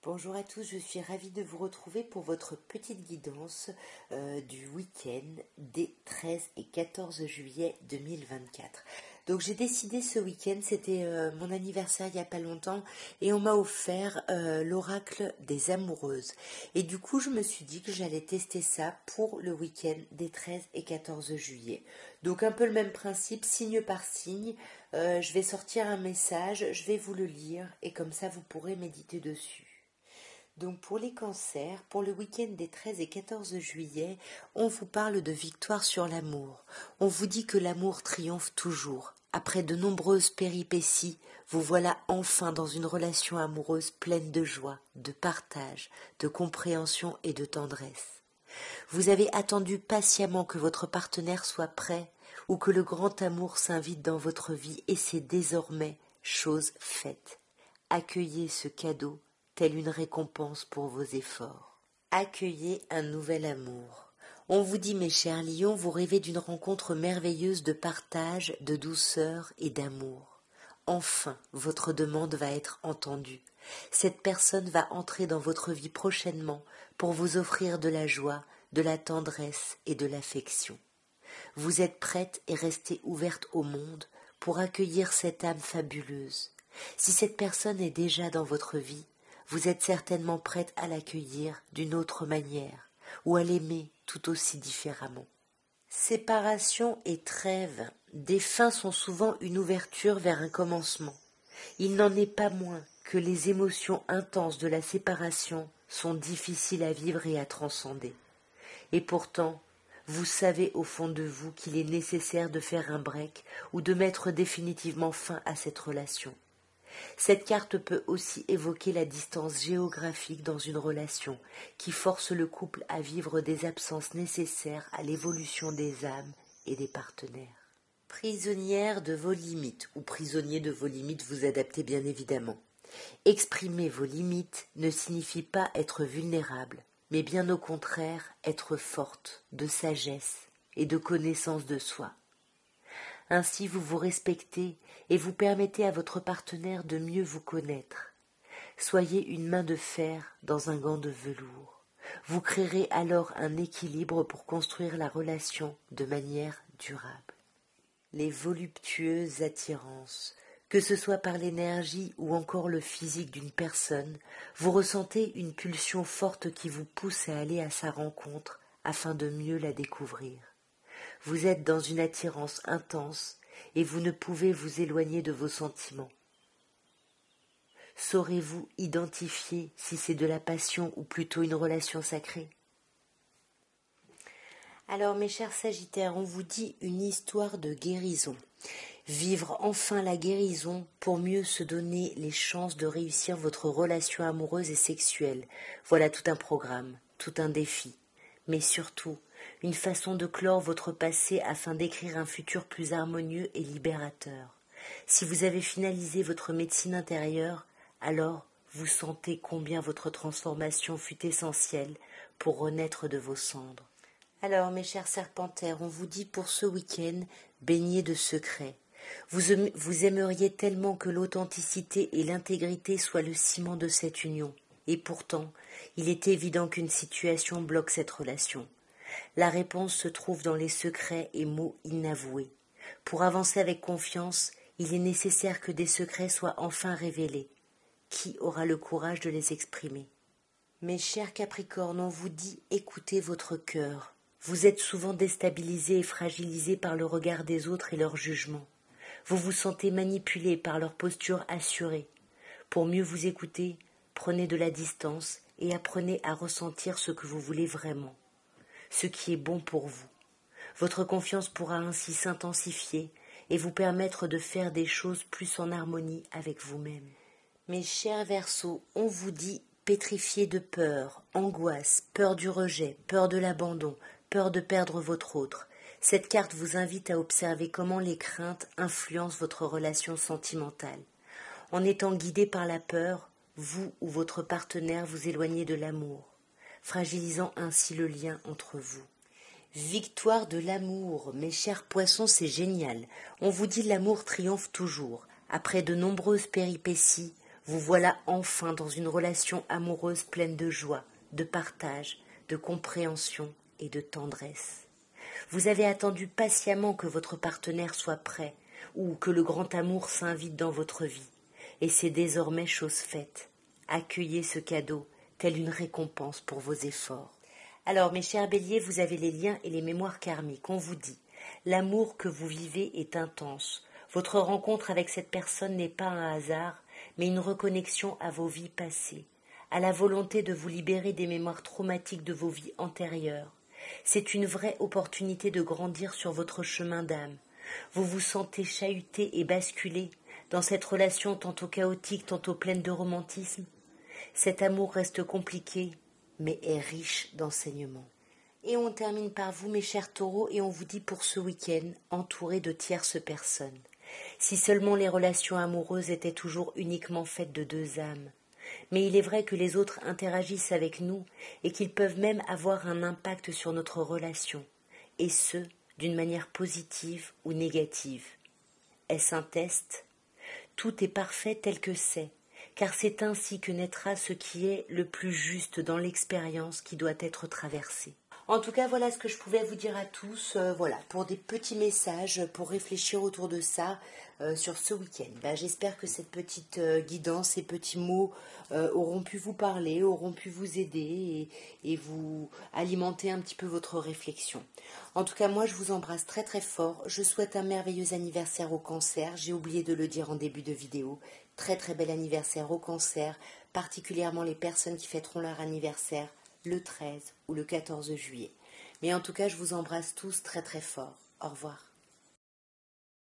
Bonjour à tous, je suis ravie de vous retrouver pour votre petite guidance du week-end des 13 et 14 juillet 2024. Donc j'ai décidé ce week-end, c'était mon anniversaire il n'y a pas longtemps et on m'a offert l'oracle des amoureuses. Et du coup je me suis dit que j'allais tester ça pour le week-end des 13 et 14 juillet. Donc un peu le même principe, signe par signe, je vais sortir un message, je vais vous le lire et comme ça vous pourrez méditer dessus. Donc pour les cancers, pour le week-end des 13 et 14 juillet, on vous parle de victoire sur l'amour. On vous dit que l'amour triomphe toujours. Après de nombreuses péripéties, vous voilà enfin dans une relation amoureuse pleine de joie, de partage, de compréhension et de tendresse. Vous avez attendu patiemment que votre partenaire soit prêt ou que le grand amour s'invite dans votre vie et c'est désormais chose faite. Accueillez ce cadeau telle une récompense pour vos efforts. Accueillez un nouvel amour. On vous dit, mes chers lions, vous rêvez d'une rencontre merveilleuse de partage, de douceur et d'amour. Enfin, votre demande va être entendue. Cette personne va entrer dans votre vie prochainement pour vous offrir de la joie, de la tendresse et de l'affection. Vous êtes prête et restez ouverte au monde pour accueillir cette âme fabuleuse. Si cette personne est déjà dans votre vie, vous êtes certainement prête à l'accueillir d'une autre manière ou à l'aimer tout aussi différemment. Séparation et trêve, des fins sont souvent une ouverture vers un commencement. Il n'en est pas moins que les émotions intenses de la séparation sont difficiles à vivre et à transcender. Et pourtant, vous savez au fond de vous qu'il est nécessaire de faire un break ou de mettre définitivement fin à cette relation. Cette carte peut aussi évoquer la distance géographique dans une relation qui force le couple à vivre des absences nécessaires à l'évolution des âmes et des partenaires. Prisonnière de vos limites ou prisonnier de vos limites, vous adaptez bien évidemment. Exprimer vos limites ne signifie pas être vulnérable, mais bien au contraire être forte, de sagesse et de connaissance de soi. Ainsi vous vous respectez et vous permettez à votre partenaire de mieux vous connaître. Soyez une main de fer dans un gant de velours. Vous créerez alors un équilibre pour construire la relation de manière durable. Les voluptueuses attirances, que ce soit par l'énergie ou encore le physique d'une personne, vous ressentez une pulsion forte qui vous pousse à aller à sa rencontre afin de mieux la découvrir. Vous êtes dans une attirance intense et vous ne pouvez vous éloigner de vos sentiments. Saurez-vous identifier si c'est de la passion ou plutôt une relation sacrée ? Alors mes chers Sagittaires, on vous dit une histoire de guérison. Vivre enfin la guérison pour mieux se donner les chances de réussir votre relation amoureuse et sexuelle. Voilà tout un programme, tout un défi. Mais surtout, une façon de clore votre passé afin d'écrire un futur plus harmonieux et libérateur. Si vous avez finalisé votre médecine intérieure, alors vous sentez combien votre transformation fut essentielle pour renaître de vos cendres. Alors, mes chers serpentaires, on vous dit pour ce week-end, baignez de secrets. Vous aimeriez tellement que l'authenticité et l'intégrité soient le ciment de cette union. Et pourtant, il est évident qu'une situation bloque cette relation. La réponse se trouve dans les secrets et mots inavoués. Pour avancer avec confiance, il est nécessaire que des secrets soient enfin révélés. Qui aura le courage de les exprimer ? Mes chers Capricornes, on vous dit écoutez votre cœur. Vous êtes souvent déstabilisés et fragilisés par le regard des autres et leur jugement. Vous vous sentez manipulés par leur posture assurée. Pour mieux vous écouter, prenez de la distance et apprenez à ressentir ce que vous voulez vraiment, ce qui est bon pour vous. Votre confiance pourra ainsi s'intensifier et vous permettre de faire des choses plus en harmonie avec vous-même. Mes chers Verseaux, on vous dit pétrifiés de peur, angoisse, peur du rejet, peur de l'abandon, peur de perdre votre autre. Cette carte vous invite à observer comment les craintes influencent votre relation sentimentale. En étant guidé par la peur, vous ou votre partenaire vous éloignez de l'amour, fragilisant ainsi le lien entre vous. Victoire de l'amour, mes chers poissons, c'est génial. On vous dit l'amour triomphe toujours. Après de nombreuses péripéties, Vous voilà enfin dans une relation amoureuse pleine de joie, de partage, de compréhension et de tendresse. Vous avez attendu patiemment que votre partenaire soit prêt ou que le grand amour s'invite dans votre vie. Et c'est désormais chose faite. Accueillez ce cadeau, telle une récompense pour vos efforts. Alors, mes chers béliers, vous avez les liens et les mémoires karmiques. On vous dit, l'amour que vous vivez est intense. Votre rencontre avec cette personne n'est pas un hasard, mais une reconnexion à vos vies passées, à la volonté de vous libérer des mémoires traumatiques de vos vies antérieures. C'est une vraie opportunité de grandir sur votre chemin d'âme. Vous vous sentez chahuté et basculé dans cette relation tantôt chaotique, tantôt pleine de romantisme. Cet amour reste compliqué, mais est riche d'enseignements. Et on termine par vous, mes chers taureaux, et on vous dit pour ce week-end, entouré de tierces personnes. Si seulement les relations amoureuses étaient toujours uniquement faites de deux âmes. Mais il est vrai que les autres interagissent avec nous et qu'ils peuvent même avoir un impact sur notre relation, et ce, d'une manière positive ou négative. Est-ce un test ? Tout est parfait tel que c'est, car c'est ainsi que naîtra ce qui est le plus juste dans l'expérience qui doit être traversée. En tout cas, voilà ce que je pouvais vous dire à tous, voilà, pour des petits messages, pour réfléchir autour de ça sur ce week-end. J'espère que cette petite guidance, ces petits mots auront pu vous parler, auront pu vous aider et vous alimenter un petit peu votre réflexion. En tout cas, moi, je vous embrasse très très fort. Je souhaite un merveilleux anniversaire au Cancer. J'ai oublié de le dire en début de vidéo. Très très bel anniversaire au Cancer, particulièrement les personnes qui fêteront leur anniversaire le 13 ou le 14 juillet. Mais en tout cas, je vous embrasse tous très très fort. Au revoir.